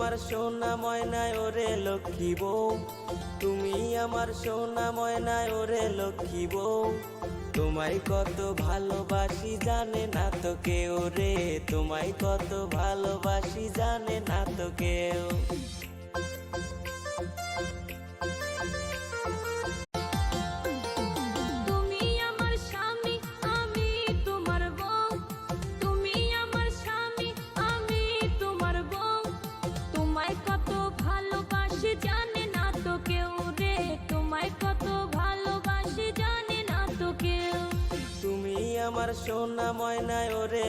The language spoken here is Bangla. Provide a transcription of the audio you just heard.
আমার সোনা ময়নায় ওরে লক্ষ্মী বউ, তুমি আমার সোনা ময়নায় ওরে লক্ষ্মী বউ। তোমায় কত ভালোবাসি জানে না তো কেউ রে, তোমায় কত ভালোবাসি জানে না তো কেউ। জানে না তো কেউ রে, তোমায় কত ভালোবাসি জানে না তো কেউ। তুমি আমার সোনা ময়নায় ওরে